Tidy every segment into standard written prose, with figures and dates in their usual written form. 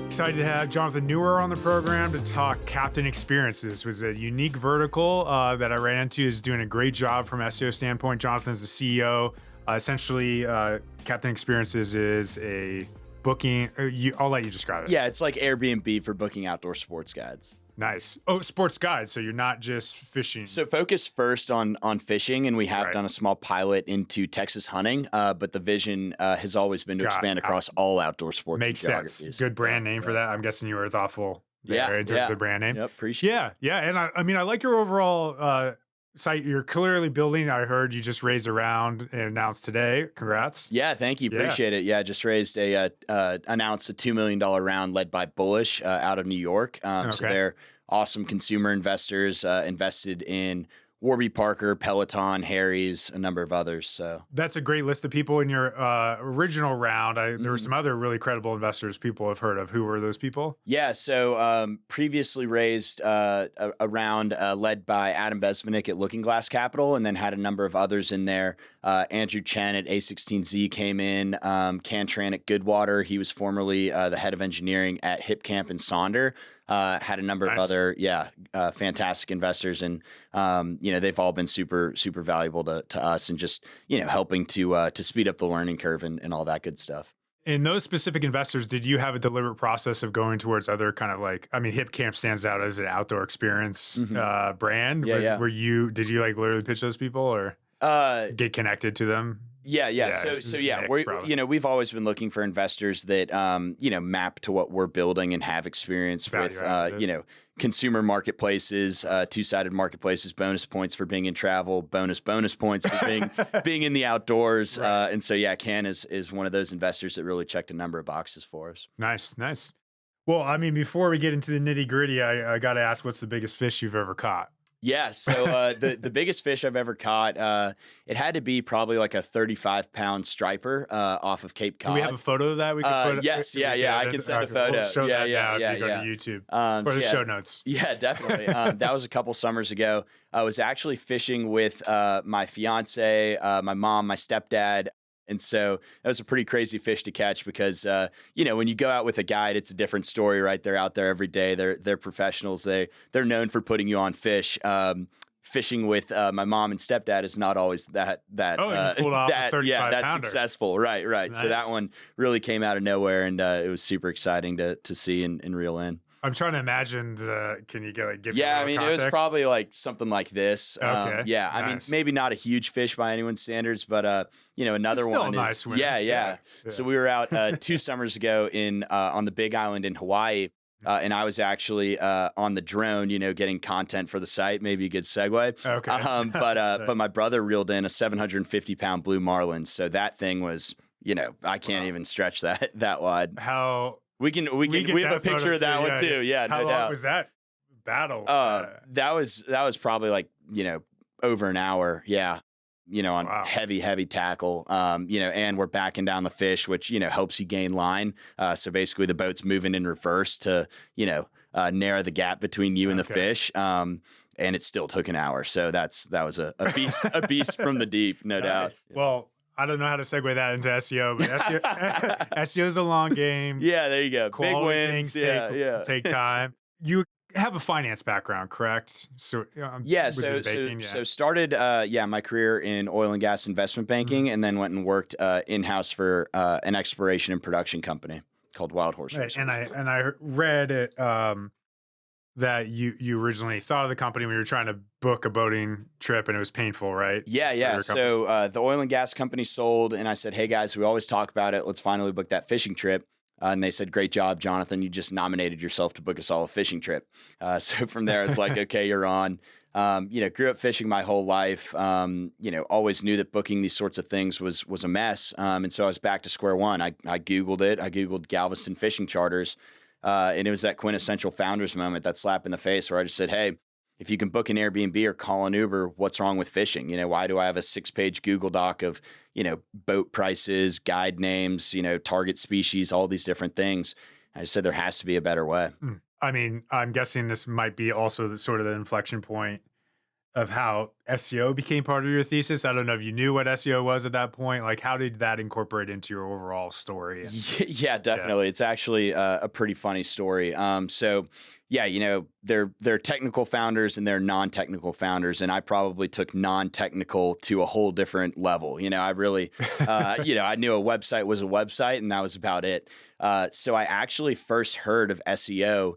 Excited to have Jonathan Newar on the program to talk captain experiences. It was a unique vertical that I ran into. Is doing a great job from SEO standpoint. Jonathan's the CEO. Essentially, captain experiences is a booking. I'll let you describe it. Yeah, it's like Airbnb for booking outdoor sports guides. Nice. Oh, sports guides. So you're not just fishing. So focus first on fishing, and we have done a small pilot into Texas hunting, but the vision has always been to expand across all outdoor sports. Makes sense. Good brand name for that. I'm guessing you were thoughtful there in terms of the brand name. Yep, appreciate it. Yeah. And I mean, I like your overall site. You're clearly building. I heard you just raised a round and announced today. Congrats. Yeah, thank you. Appreciate it. Yeah, just raised announced a $2 million round led by Bullish out of New York. So they're awesome consumer investors, invested in Warby Parker, Peloton, Harry's, a number of others. So that's a great list of people in your original round. There were some other really credible investors people have heard of. Who were those people? Yeah, so previously raised a round led by Adam Besvinick at Looking Glass Capital, and then had a number of others in there. Andrew Chen at A16Z came in. Cantran at Goodwater. He was formerly the head of engineering at HipCamp and Sonder. Had a number of other, fantastic investors, and they've all been super valuable to us, and just helping to speed up the learning curve and all that good stuff. In those specific investors, did you have a deliberate process of going towards other kind of HipCamp stands out as an outdoor experience brand? Yeah. Did you literally pitch those people or get connected to them? Yeah. So we've always been looking for investors that map to what we're building and have experience with consumer marketplaces, two-sided marketplaces, bonus points for being in travel, bonus points for being in the outdoors. And so Can is one of those investors that really checked a number of boxes for us. Nice. Well, I mean, before we get into the nitty-gritty, I got to ask, what's the biggest fish you've ever caught? Yeah, so the biggest fish I've ever caught, it had to be probably like a 35-pound striper off of Cape Cod. Do we have a photo of that? We can put yes, I can send a photo. We'll show that now if you go to YouTube or the show notes. Yeah, definitely. That was a couple summers ago. I was actually fishing with my fiance, my mom, my stepdad. And so that was a pretty crazy fish to catch because, when you go out with a guide, it's a different story, right? They're out there every day. They're professionals. They're known for putting you on fish. Fishing with my mom and stepdad is not always that successful. Right. Nice. So that one really came out of nowhere, and it was super exciting to see and reel in. I'm trying to imagine can you give me a little context? It was probably like something like this. Okay. Nice. I mean, maybe not a huge fish by anyone's standards, but another still one a nice is swim. Yeah. So we were out 2 summers ago on the Big Island in Hawaii. And I was actually on the drone, getting content for the site. Maybe a good segue. Okay. But my brother reeled in a 750-pound blue marlin. So that thing was, I can't even stretch that wide. How? We have a picture of that one too. Yeah, How no long doubt. was that battle? That was probably over an hour. Yeah. On heavy tackle, and we're backing down the fish, which, helps you gain line. So basically the boat's moving in reverse to, narrow the gap between you and the fish. And it still took an hour. So that was a beast from the deep, no doubt. Well, I don't know how to segue that into SEO, but SEO is a long game. Yeah, there you go. Quality Big wins. Things take time. You have a finance background, correct? So so started my career in oil and gas investment banking, and then went and worked in-house for an exploration and production company called Wild Horse Research. And I read it that you originally thought of the company when you were trying to book a boating trip, and it was painful, right? Yeah. So the oil and gas company sold, and I said, hey guys, we always talk about it. Let's finally book that fishing trip. And they said, great job, Jonathan. You just nominated yourself to book us all a fishing trip. So from there, it's like, okay, you're on. Grew up fishing my whole life. Always knew that booking these sorts of things was a mess. And so I was back to square one. I Googled it. I Googled Galveston fishing charters. And it was that quintessential founders moment, that slap in the face where I just said, hey, if you can book an Airbnb or call an Uber, what's wrong with fishing? Why do I have a 6-page Google Doc of, boat prices, guide names, target species, all these different things? I just said there has to be a better way. I mean, I'm guessing this might be also the sort of the inflection point of how SEO became part of your thesis? I don't know if you knew what SEO was at that point. Like, how did that incorporate into your overall story? Yeah, definitely. It's actually a pretty funny story. So yeah, they're technical founders and they're non-technical founders, and I probably took non-technical to a whole different level. I really, I knew a website was a website, and that was about it. So I actually first heard of SEO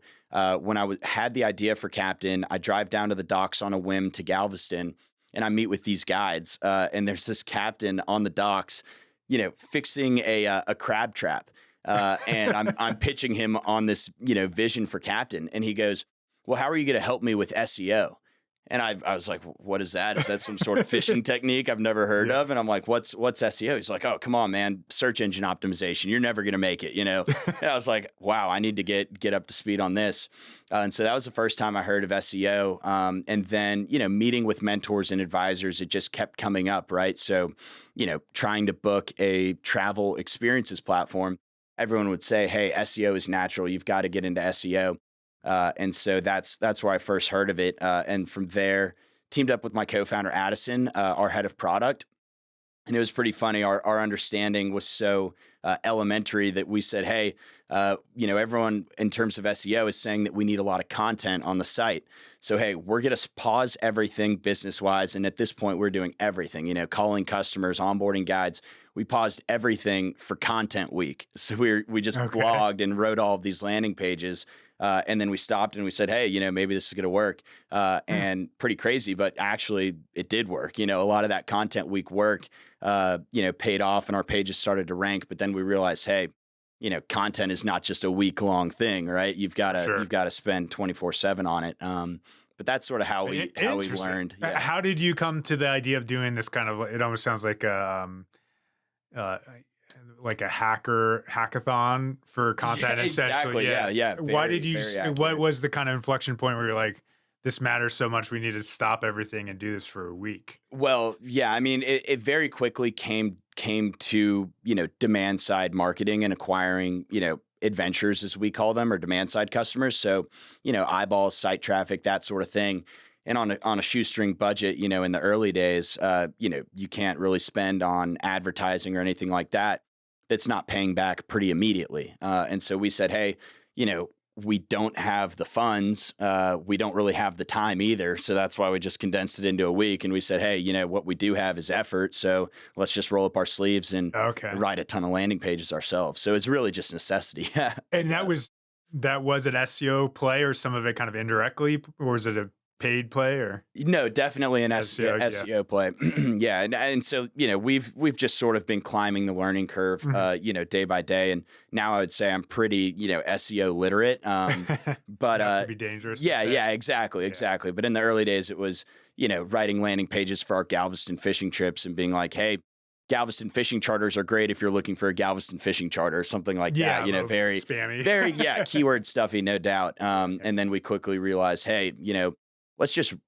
when I had the idea for Captain. I drive down to the docks on a whim to Galveston, and I meet with these guides, and there's this captain on the docks, fixing a crab trap. And I'm pitching him on this, vision for Captain. And he goes, well, how are you going to help me with SEO? And I was like, what is that? Is that some sort of fishing technique I've never heard of? And I'm like, what's SEO? He's like, oh, come on, man. Search engine optimization. You're never going to make it, And I was like, wow, I need to get up to speed on this. And so that was the first time I heard of SEO. And then, meeting with mentors and advisors, it just kept coming up, right? So, trying to book a travel experiences platform, everyone would say, hey, SEO is natural. You've got to get into SEO. And so that's where I first heard of it. And from there, teamed up with my co-founder, Addison, our head of product. And it was pretty funny. Our understanding was so elementary that we said, hey, everyone in terms of SEO is saying that we need a lot of content on the site. So, hey, we're going to pause everything business-wise. And at this point, we're doing everything, calling customers, onboarding guides. We paused everything for content week. So we just blogged and wrote all of these landing pages. And then we stopped and we said, hey, maybe this is going to work. And pretty crazy, but actually it did work. A lot of that content week work, paid off and our pages started to rank. But then we realized, hey, content is not just a week long thing, right? You've got to spend 24/7 on it. But that's sort of how we learned. Yeah. How did you come to the idea of doing this kind of? It almost sounds like a hackathon for content. Exactly. Yeah. Why did you? What was the kind of inflection point where you're like, this matters so much, we need to stop everything and do this for a week? Well, yeah. I mean, it very quickly came to demand side marketing and acquiring adventures, as we call them, or demand side customers. So eyeballs, site traffic, that sort of thing. And on a shoestring budget, in the early days, you can't really spend on advertising or anything like that that's not paying back pretty immediately. And so we said, hey, we don't have the funds. We don't really have the time either. So that's why we just condensed it into a week. And we said, hey, what we do have is effort. So let's just roll up our sleeves and write a ton of landing pages ourselves. So it's really just necessity. And that was an SEO play, or some of it kind of indirectly, or was it a paid play? Or no, definitely an SEO play. Yeah. And so, we've just sort of been climbing the learning curve, day by day. And now I would say I'm pretty, SEO literate. But to be dangerous. Yeah, exactly. But in the early days, it was, writing landing pages for our Galveston fishing trips and being like, hey, Galveston fishing charters are great if you're looking for a Galveston fishing charter or something like that. Very spammy, very, keyword stuffy, no doubt. And then we quickly realized, hey,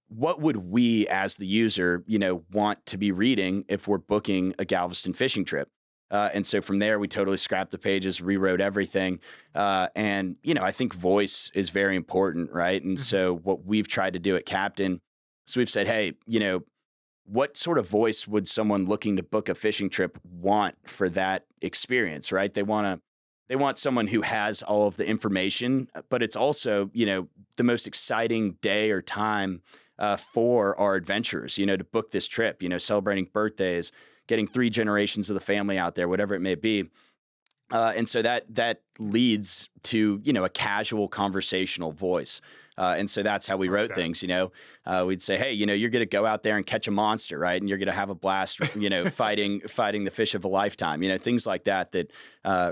what would we as the user, want to be reading if we're booking a Galveston fishing trip? And so from there, we totally scrapped the pages, rewrote everything. And, I think voice is very important, right? And so what we've tried to do at Captain is we've said, hey, what sort of voice would someone looking to book a fishing trip want for that experience, right? They want someone who has all of the information, but it's also, the most exciting day or time for our adventurers, to book this trip, celebrating birthdays, getting 3 generations of the family out there, whatever it may be. And so that leads to, a casual conversational voice. And so that's how we wrote things, we'd say, hey, you're going to go out there and catch a monster, right? And you're going to have a blast, fighting the fish of a lifetime, things like that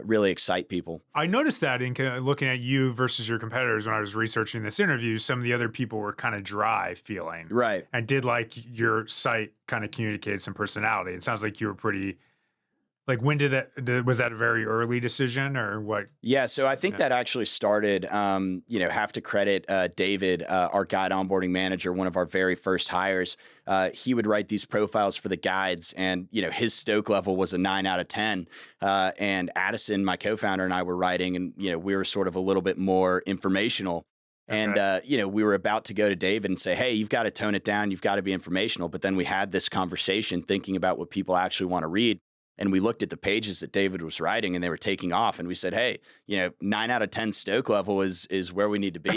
really excite people. I noticed that in looking at you versus your competitors when I was researching this interview, some of the other people were kind of dry feeling. Right. And did like your site kind of communicate some personality. It sounds like you were pretty... Like, when was that a very early decision, or what? Yeah, so I think that actually started, have to credit David, our guide onboarding manager, one of our very first hires. He would write these profiles for the guides, and, his stoke level was a 9 out of 10. And Addison, my co-founder, and I were writing, and, we were sort of a little bit more informational. And, we were about to go to David and say, hey, you've got to tone it down. You've got to be informational. But then we had this conversation thinking about what people actually want to read. And we looked at the pages that David was writing and they were taking off. And we said, hey, 9 out of 10 Stoke level is where we need to be.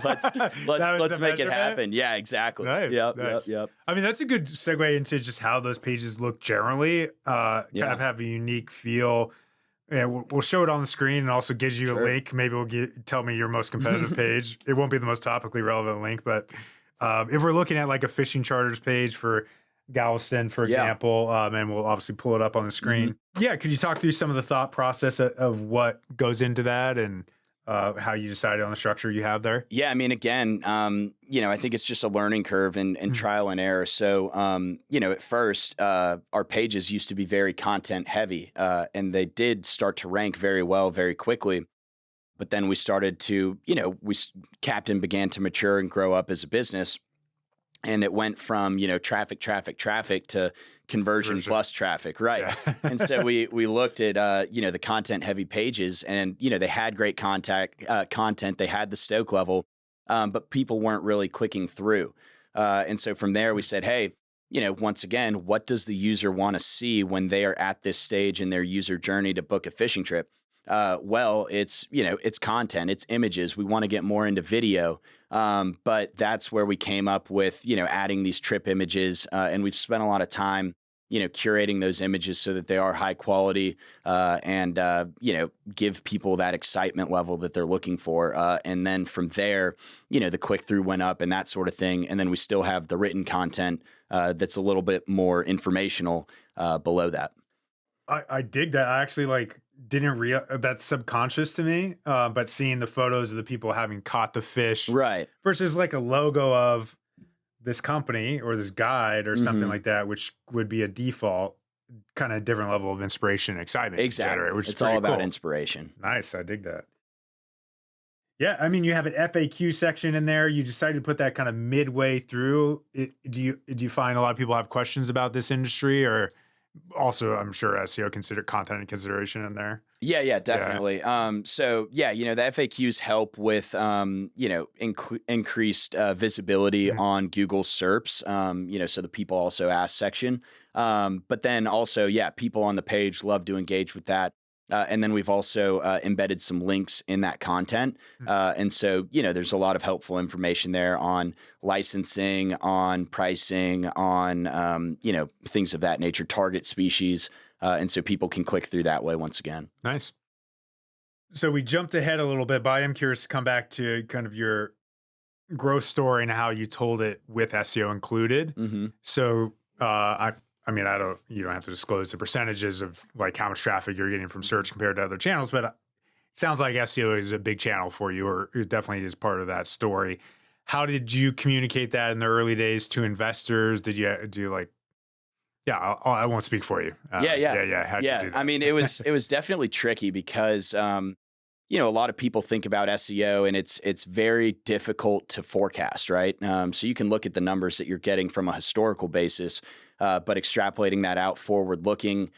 let's make it happen. Yeah, exactly. Nice, Yep. I mean, that's a good segue into just how those pages look generally, kind of have a unique feel. Yeah, we'll show it on the screen and also gives you a link. Maybe tell me your most competitive page. It won't be the most topically relevant link, but if we're looking at like a fishing charters page for Galveston, for example, and we'll obviously pull it up on the screen. Yeah, could you talk through some of the thought process of what goes into that and how you decided on the structure you have there? Yeah, I mean, again, I think it's just a learning curve and trial and error. So, at first, our pages used to be very content heavy, and they did start to rank very well very quickly. But then we started to, Captain began to mature and grow up as a business. And it went from, traffic to conversion plus traffic. Right. Yeah. And so we looked at, the content heavy pages and, they had great content. They had the Stoke level, but people weren't really clicking through. And so from there we said, hey, once again, what does the user want to see when they are at this stage in their user journey to book a fishing trip? Well, it's content, it's images. We want to get more into video. But that's where we came up with, adding these trip images. And we've spent a lot of time, curating those images so that they are high quality, and give people that excitement level that they're looking for. And then from there, the click through went up and that sort of thing. And then we still have the written content, that's a little bit more informational, below that. I dig that. I actually didn't realize that's subconscious to me, but seeing the photos of the people having caught the fish, right, versus like a logo of this company or this guide or something like that, which would be a default, kind of different level of inspiration and excitement. Exactly. Which it's is all about cool. Inspiration. Nice. I dig that. Yeah. I mean, you have an FAQ section in there. You decided to put that kind of midway through. Do you find a lot of people have questions about this industry, or also, I'm sure SEO consider content and consideration in there? Yeah, definitely. Yeah. The FAQs help with, increased visibility on Google SERPs, so the people also ask section. But then also, people on the page love to engage with that. And then we've also embedded some links in that content. And so, there's a lot of helpful information there on licensing, on pricing, on, things of that nature, target species. And so people can click through that way once again. Nice. So we jumped ahead a little bit, but I am curious to come back to kind of your growth story and how you told it with SEO included. So you don't have to disclose the percentages of like how much traffic you're getting from search compared to other channels, but it sounds like SEO is a big channel for you, or it definitely is part of that story. How did you communicate that in the early days to investors? Did you do like, I won't speak for you. How'd you do that? I mean, it was definitely tricky because, a lot of people think about SEO and it's very difficult to forecast, right? So you can look at the numbers that you're getting from a historical basis, but extrapolating that out forward looking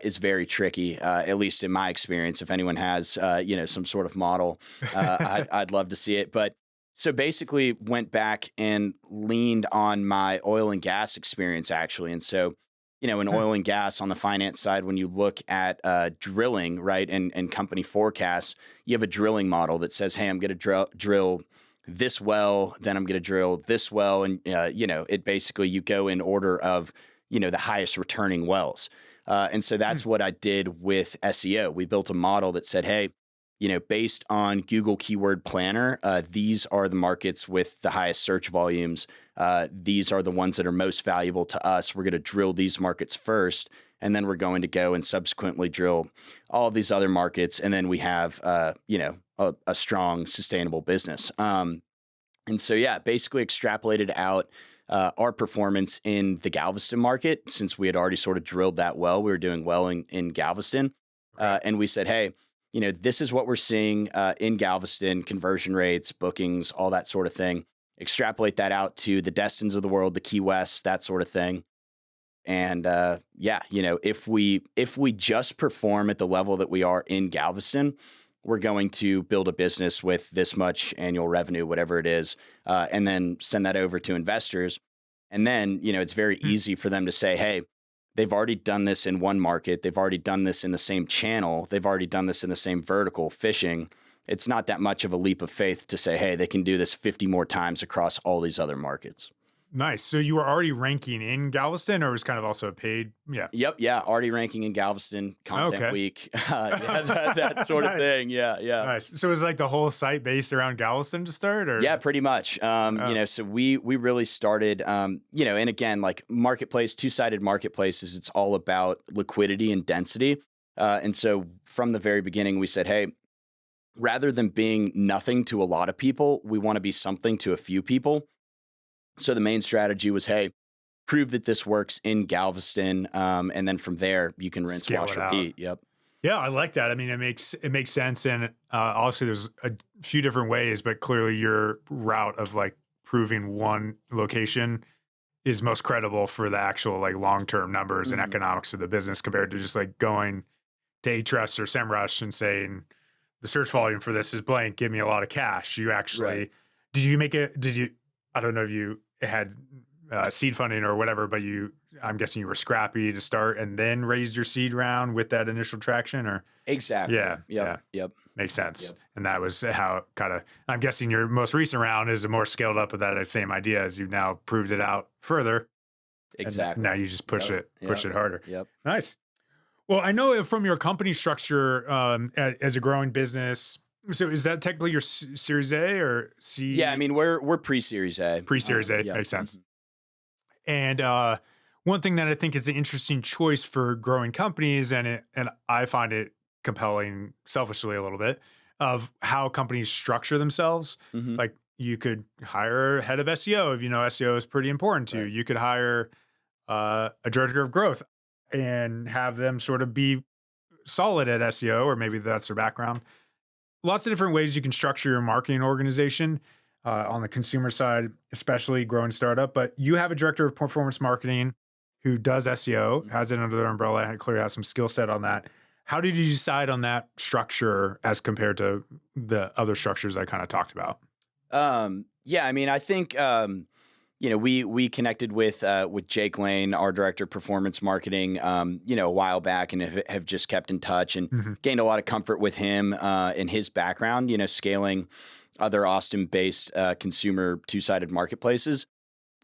is very tricky, at least in my experience. If anyone has, some sort of model, I'd love to see it. But so basically went back and leaned on my oil and gas experience, actually. And so, in oil and gas on the finance side, when you look at drilling, right, and company forecasts, you have a drilling model that says, hey, I'm going to drill this well, then I'm going to drill this well. And, it basically, you go in order of, the highest returning wells. And so that's what I did with SEO. We built a model that said, hey, based on Google Keyword Planner, these are the markets with the highest search volumes. These are the ones that are most valuable to us. We're going to drill these markets first, and then we're going to go and subsequently drill all of these other markets. And then we have, a strong, sustainable business. And so, basically extrapolated out our performance in the Galveston market. Since we had already sort of drilled that well, we were doing well in Galveston. And we said, hey, this is what we're seeing in Galveston, conversion rates, bookings, all that sort of thing. Extrapolate that out to the Destins of the world, the Key West, that sort of thing. And if we just perform at the level that we are in Galveston, we're going to build a business with this much annual revenue, whatever it is, and then send that over to investors. And then, it's very easy for them to say, hey, they've already done this in one market. They've already done this in the same channel. They've already done this in the same vertical, fishing. It's not that much of a leap of faith to say, hey, they can do this 50 more times across all these other markets. Nice. So you were already ranking in Galveston, or it was kind of also a paid? Yeah. Yep. Yeah. Already ranking in Galveston, Content Week, that sort of thing. Yeah. Yeah. Nice. So was like the whole site based around Galveston to start, or? Yeah, pretty much. So we really started, and again, like marketplace, two-sided marketplaces, it's all about liquidity and density. And so from the very beginning, we said, hey, rather than being nothing to a lot of people, we want to be something to a few people. So the main strategy was, hey, prove that this works in Galveston, and then from there you can rinse, wash, repeat. Yep. Yeah, I like that. I mean, it makes sense, and obviously there's a few different ways, but clearly your route of like proving one location is most credible for the actual like long-term numbers and economics of the business compared to just like going to Ahrefs or SEMrush and saying the search volume for this is blank, give me a lot of cash. You actually I don't know if you had seed funding or whatever, but I'm guessing you were scrappy to start and then raised your seed round with that initial traction, or? Exactly. Yeah. Yep. Makes sense. Yep. And that was how I'm guessing your most recent round is a more scaled up of that same idea as you've now proved it out further. Exactly. Now you just push it harder. Yep. Nice. Well, I know from your company structure as a growing business. So is that technically your Series A or C? Yeah, I mean we're pre-Series A. Pre-Series A makes sense. And one thing that I think is an interesting choice for growing companies, and I find it compelling, selfishly a little bit, of how companies structure themselves. Like you could hire a head of SEO if you know SEO is pretty important to you. You could hire a director of growth and have them sort of be solid at SEO, or maybe that's their background. Lots of different ways you can structure your marketing organization on the consumer side, especially growing startup. But you have a director of performance marketing who does SEO, has it under their umbrella, and clearly has some skill set on that. How did you decide on that structure as compared to the other structures I kind of talked about? Yeah, I mean, I think we connected with Jake Lane, our director of performance marketing, a while back, and have just kept in touch and gained a lot of comfort with him in his background, scaling other Austin-based consumer two-sided marketplaces.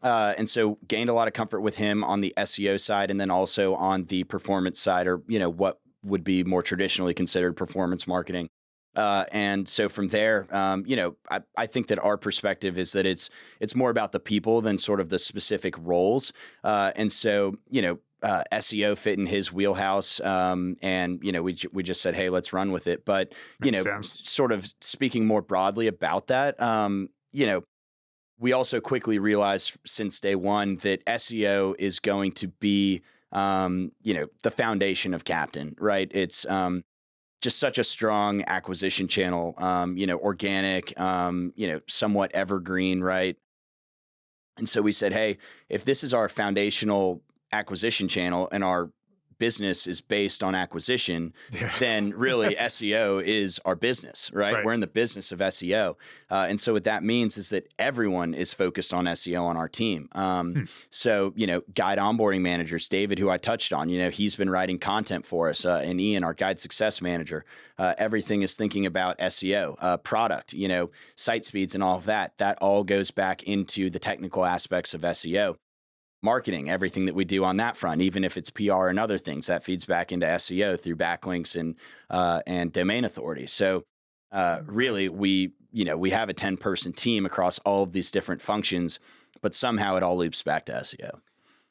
And so gained a lot of comfort with him on the SEO side, and then also on the performance side, or, what would be more traditionally considered performance marketing. And so from there, I think that our perspective is that it's more about the people than sort of the specific roles. And so, SEO fit in his wheelhouse. And, we just said, hey, let's run with it. But, sort of speaking more broadly about that, we also quickly realized since day one that SEO is going to be, the foundation of Captain, right? It's, just such a strong acquisition channel, organic, somewhat evergreen, right? And so we said, hey, if this is our foundational acquisition channel and our business is based on acquisition, then really SEO is our business, right? We're in the business of SEO. And so what that means is that everyone is focused on SEO on our team. So, guide onboarding managers, David, who I touched on, he's been writing content for us, and Ian, our guide success manager, everything is thinking about SEO, product, site speeds and all of that. That all goes back into the technical aspects of SEO. Marketing, everything that we do on that front, even if it's PR and other things, that feeds back into SEO through backlinks and domain authority. So really, we have a 10-person team across all of these different functions, but somehow it all loops back to SEO.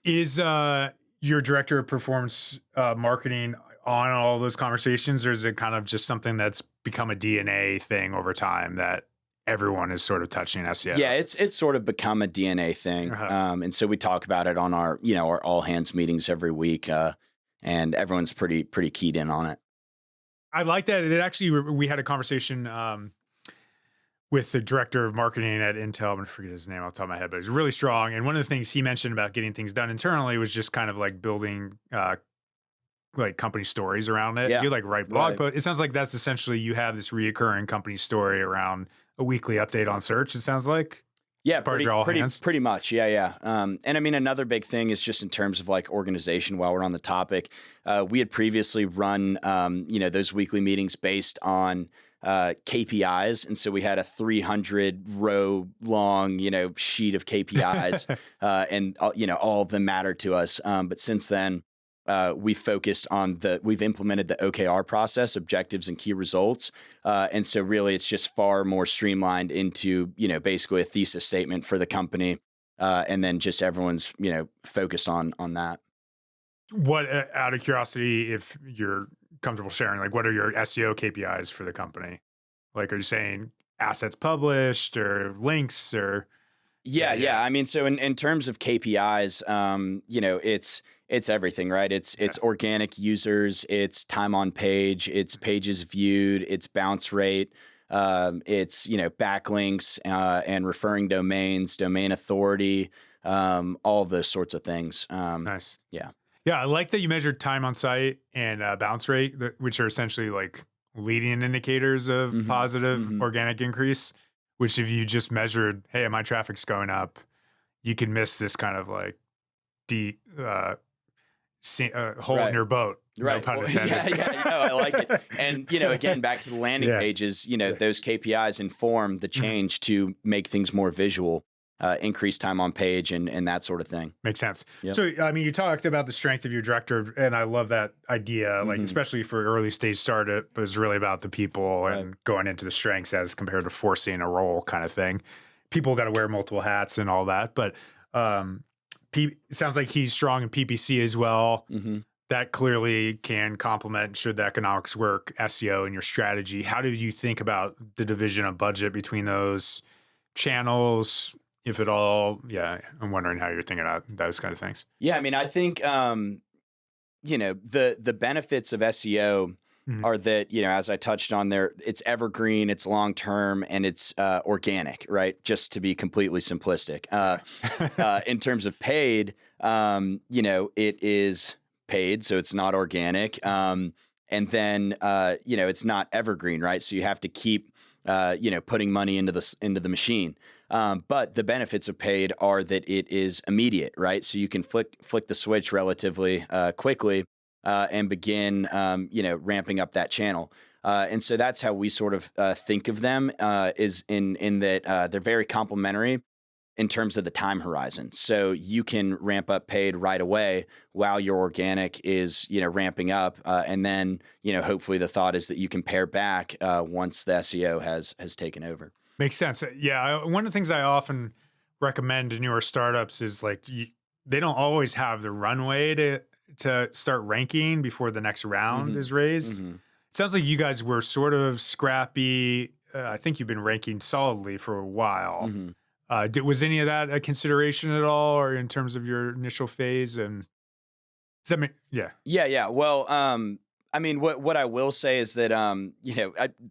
Is your director of performance marketing on all those conversations, or is it kind of just something that's become a DNA thing over time that everyone is sort of touching SEO? Yeah, it's sort of become a DNA thing. And so we talk about it on our, our all hands meetings every week. And everyone's pretty keyed in on it. I like that. It actually, we had a conversation with the director of marketing at Intel. I'm going to forget his name off the top of my head, but he's really strong. And one of the things he mentioned about getting things done internally was just kind of like building like company stories around it. Yeah. You like write blog Right. posts. It sounds like that's essentially you have this reoccurring company story around a weekly update on search. It sounds like Yeah, it's part of your all hands. pretty much. Yeah, yeah. And I mean, another big thing is just in terms of like organization. While we're on the topic, we had previously run, those weekly meetings based on KPIs, and so we had a 300 row long, sheet of KPIs, and all of them mattered to us. But since then, we've implemented the OKR process, objectives and key results. And so really it's just far more streamlined into, basically a thesis statement for the company. And then just everyone's, focused on that. What, out of curiosity, if you're comfortable sharing, like what are your SEO KPIs for the company? Like, are you saying assets published or links or? Yeah. I mean, so in terms of KPIs, it's everything, right? It's organic users, it's time on page, it's pages viewed, it's bounce rate, it's backlinks and referring domains, domain authority, all of those sorts of things. Nice. Yeah. Yeah, I like that you measured time on site and bounce rate, which are essentially like leading indicators of positive organic increase. Which, if you just measured, hey, my traffic's going up, you can miss this kind of like deep hole in your boat. Right. No pun intended. I like it. And, again, back to the landing pages, those KPIs inform the change to make things more visual, increase time on page and that sort of thing. Makes sense. Yep. So, I mean, you talked about the strength of your director, and I love that idea, like, especially for early stage startup, but it's really about the people and going into the strengths as compared to forcing a role kind of thing. People got to wear multiple hats and all that, but it sounds like he's strong in PPC as well. That clearly can complement, should the economics work, SEO and your strategy. How did you think about the division of budget between those channels, if at all? Yeah, I'm wondering how you're thinking about those kind of things. Yeah, I mean, I think, the benefits of SEO are that, as I touched on there, it's evergreen, it's long-term, and it's organic, right? Just to be completely simplistic. In terms of paid, it is paid, so it's not organic. And then, it's not evergreen, right? So you have to keep, putting money into the machine. But the benefits of paid are that it is immediate, right? So you can flick the switch relatively quickly and begin, ramping up that channel. And so that's how we sort of think of them, is in that they're very complementary in terms of the time horizon. So you can ramp up paid right away while your organic is, ramping up. And then, hopefully the thought is that you can pare back once the SEO has taken over. Makes sense. Yeah. One of the things I often recommend to newer startups is like, they don't always have the runway to start ranking before the next round is raised. It sounds like you guys were sort of scrappy. I think you've been ranking solidly for a while. Was any of that a consideration at all, or in terms of your initial phase? And does that mean, Yeah. Well, I mean, what I will say is that,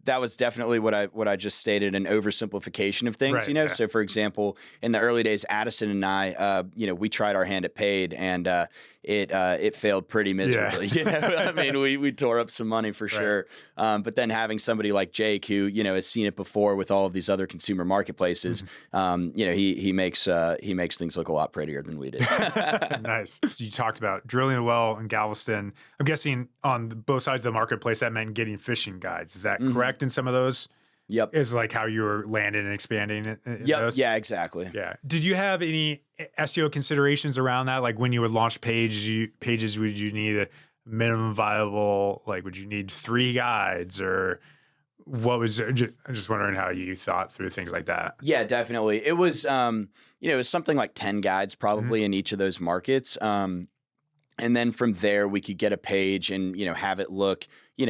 that was definitely what I just stated, an oversimplification of things, Right, So for example, in the early days, Addison and I, we tried our hand at paid, and it failed pretty miserably. I mean, we tore up some money for sure. But then having somebody like Jake, who, has seen it before with all of these other consumer marketplaces, he makes things look a lot prettier than we did. Nice. So you talked about drilling a well in Galveston. I'm guessing on both sides of the marketplace, that meant getting fishing guides. Is that correct in some of those? Yep. Is like how you were landing and expanding it? Those? Yeah, exactly. Yeah. Did you have any SEO considerations around that? Like when you would launch pages, would you need a minimum viable, like would you need 3 guides, or what was, I'm just wondering how you thought through things like that. Yeah, definitely. It was, it was something like 10 guides probably in each of those markets. And then from there, we could get a page and, have it look,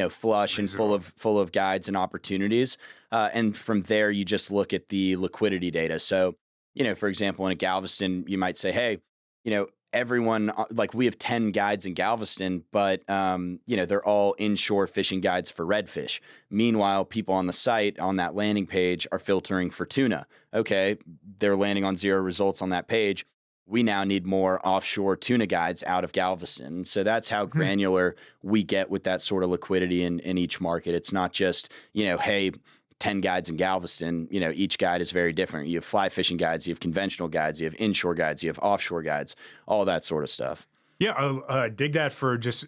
flush and full of guides and opportunities. And from there, you just look at the liquidity data. So, for example, in Galveston, you might say, hey, everyone, like we have 10 guides in Galveston, but, they're all inshore fishing guides for redfish. Meanwhile, people on the site on that landing page are filtering for tuna. Okay, they're landing on 0 results on that page. we now need more offshore tuna guides out of Galveston. So that's how granular we get with that sort of liquidity in each market. It's not just, hey, 10 guides in Galveston, each guide is very different. You have fly fishing guides, you have conventional guides, you have inshore guides, you have offshore guides, all that sort of stuff. Yeah, I dig that for just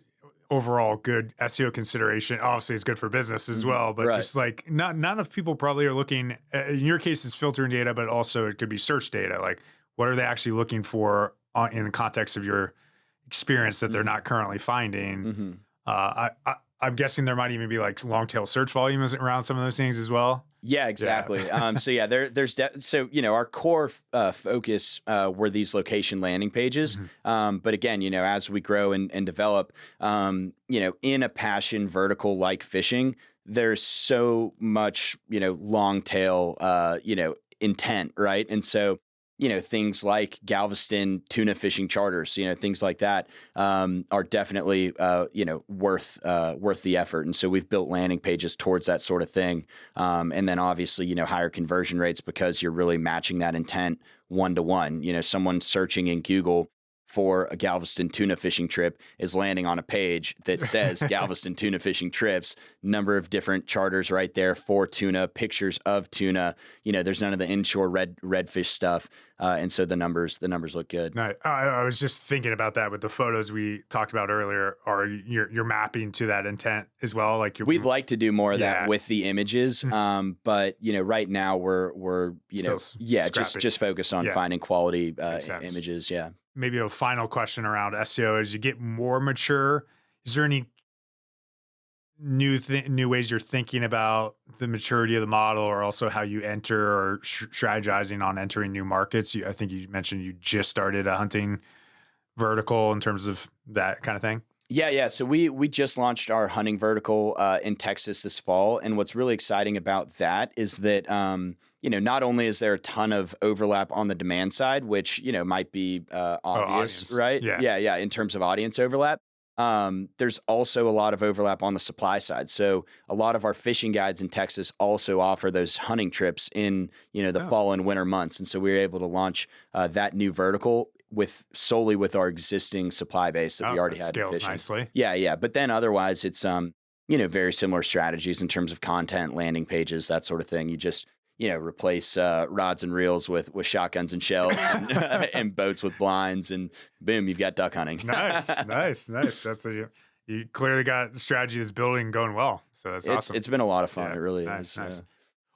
overall good SEO consideration. Obviously, it's good for business as well, but just like not enough people probably are looking. In your case, it's filtering data, but also it could be search data. Like, what are they actually looking for in the context of your experience that they're not currently finding? I'm guessing there might even be like long tail search volumes around some of those things as well. Yeah, exactly. So there's our core focus were these location landing pages. But again, as we grow and develop, in a passion vertical like fishing, there's so much, long tail, intent, right? And so, things like Galveston tuna fishing charters, things like that are definitely, worth the effort. And so we've built landing pages towards that sort of thing. And then obviously, higher conversion rates because you're really matching that intent 1-to-1. Someone searching in Google for a Galveston tuna fishing trip is landing on a page that says Galveston tuna fishing trips, number of different charters right there for tuna, pictures of tuna. There's none of the inshore redfish stuff. And so the numbers look good. Right. I was just thinking about that with the photos we talked about earlier. Are you're mapping to that intent as well? Like we'd like to do more of that with the images. But right now we're just focus on finding quality images. Yeah. Maybe a final question around SEO as you get more mature. Is there any new ways you're thinking about the maturity of the model, or also how you enter or strategizing on entering new markets? I think you mentioned you just started a hunting vertical in terms of that kind of thing. Yeah. So we just launched our hunting vertical in Texas this fall, and what's really exciting about that is that not only is there a ton of overlap on the demand side, which might be obvious, right? Yeah. In terms of audience overlap. There's also a lot of overlap on the supply side. So a lot of our fishing guides in Texas also offer those hunting trips in, the fall and winter months. And so we were able to launch that new vertical solely with our existing supply base that we already had. Scales nicely. Yeah. But then otherwise it's, very similar strategies in terms of content, landing pages, that sort of thing. You just, replace rods and reels with shotguns and shells and boats with blinds, and boom, you've got duck hunting. Nice. That's you clearly got a strategy that's building and going well. So that's awesome. It's been a lot of fun. It really is. Nice.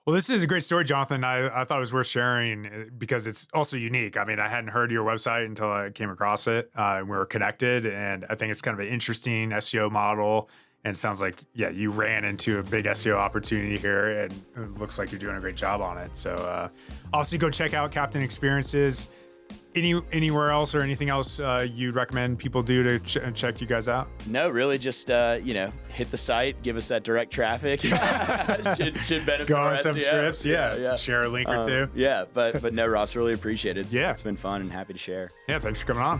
Well, this is a great story, Jonathan. I thought it was worth sharing because it's also unique. I mean, I hadn't heard of your website until I came across it. We were connected, and I think it's kind of an interesting SEO model. And it sounds like, you ran into a big SEO opportunity here, and it looks like you're doing a great job on it. So also go check out Captain Experiences. Anywhere else or anything else you'd recommend people do to check you guys out? No, really just, hit the site, give us that direct traffic. should benefit Go on our some SEO. trips, yeah. Share a link or two. But no, Ross, really appreciate it. It's been fun and happy to share. Yeah, thanks for coming on.